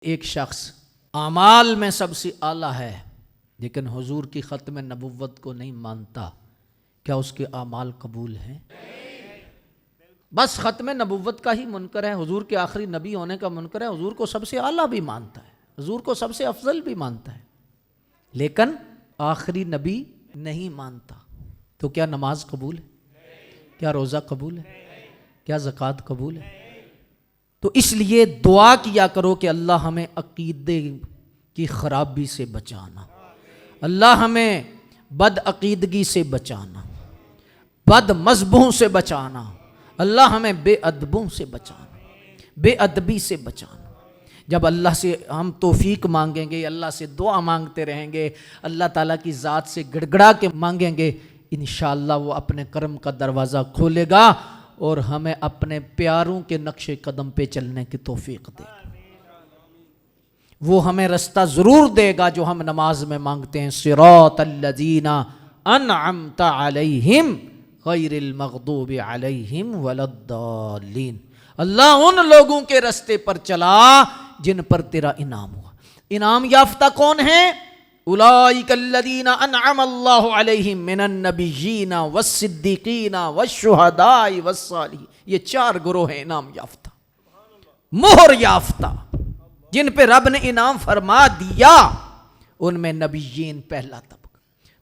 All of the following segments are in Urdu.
ایک شخص اعمال میں سب سے اعلیٰ ہے لیکن حضور کی ختم نبوت کو نہیں مانتا، کیا اس کے اعمال قبول ہیں؟ بس ختم نبوت کا ہی منکر ہے، حضور کے آخری نبی ہونے کا منکر ہے، حضور کو سب سے اعلیٰ بھی مانتا ہے، حضور کو سب سے افضل بھی مانتا ہے، لیکن آخری نبی نہیں مانتا، تو کیا نماز قبول ہے؟ کیا روزہ قبول ہے؟ کیا زکوٰۃ قبول ہے؟ تو اس لیے دعا کیا کرو کہ اللہ ہمیں عقیدے کی خرابی سے بچانا، اللہ ہمیں بد عقیدگی سے بچانا، بد مذہبوں سے بچانا، اللہ ہمیں بے ادبوں سے بچانا، بے ادبی سے بچانا۔ جب اللہ سے ہم توفیق مانگیں گے، اللہ سے دعا مانگتے رہیں گے، اللہ تعالیٰ کی ذات سے گڑ گڑا کے مانگیں گے، انشاءاللہ وہ اپنے کرم کا دروازہ کھولے گا اور ہمیں اپنے پیاروں کے نقش قدم پہ چلنے کی توفیق دے گا۔ وہ ہمیں رستہ ضرور دے گا جو ہم نماز میں مانگتے ہیں، صراط الذین انعمت علیہم غیر المغضوب علیہم ولا الضالین۔ اللہ ان لوگوں کے رستے پر چلا جن پر تیرا انعام ہوا۔ انعام یافتہ کون ہیں؟ اولئک الذین انعم اللہ علیہم من النبیین والصدیقین والشہداء والصالحین۔ یہ چار گروہ ہیں انعام یافتہ، مہر یافتہ، جن پہ رب نے انعام فرما دیا۔ ان میں نبیین پہلا طبقہ،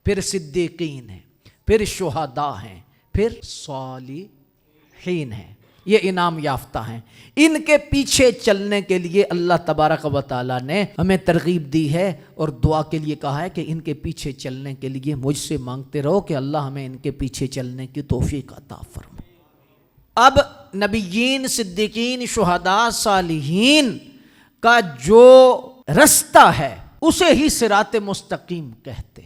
پھر صدیقین ہیں، پھر شہداء ہیں، پھر صالحین ہیں۔ یہ انعام یافتہ ہیں۔ ان کے پیچھے چلنے کے لیے اللہ تبارک و تعالیٰ نے ہمیں ترغیب دی ہے اور دعا کے لیے کہا ہے کہ ان کے پیچھے چلنے کے لیے مجھ سے مانگتے رہو کہ اللہ ہمیں ان کے پیچھے چلنے کی توفیق عطا فرمائے۔ اب نبیین، صدیقین، شہداء، صالحین کا جو رستہ ہے اسے ہی صراط مستقیم کہتے۔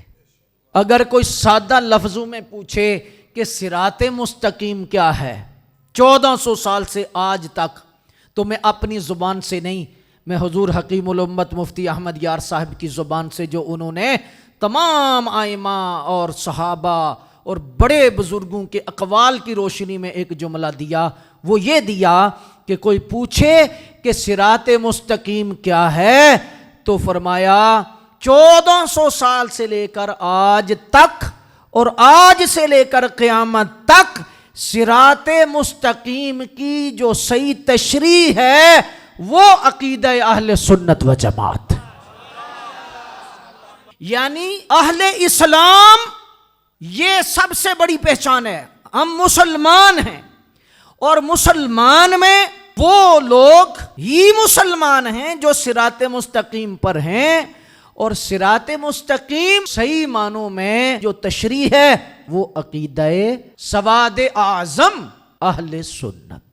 اگر کوئی سادہ لفظوں میں پوچھے کہ صراط مستقیم کیا ہے، 1400 سال سے آج تک تو میں اپنی زبان سے نہیں، میں حضور حکیم الامت مفتی احمد یار صاحب کی زبان سے جو انہوں نے تمام ائمہ اور صحابہ اور بڑے بزرگوں کے اقوال کی روشنی میں ایک جملہ دیا، وہ یہ دیا کہ کوئی پوچھے کہ صراط مستقیم کیا ہے تو فرمایا 1400 سال سے لے کر آج تک اور آج سے لے کر قیامت تک صراط مستقیم کی جو صحیح تشریح ہے وہ عقیدہ اہل سنت و جماعت، یعنی اہل اسلام یہ سب سے بڑی پہچان ہے۔ ہم مسلمان ہیں اور مسلمان میں وہ لوگ ہی مسلمان ہیں جو صراط مستقیم پر ہیں، اور صراط مستقیم صحیح معنوں میں جو تشریح ہے وہ عقیدہ سواد اعظم اہل سنت۔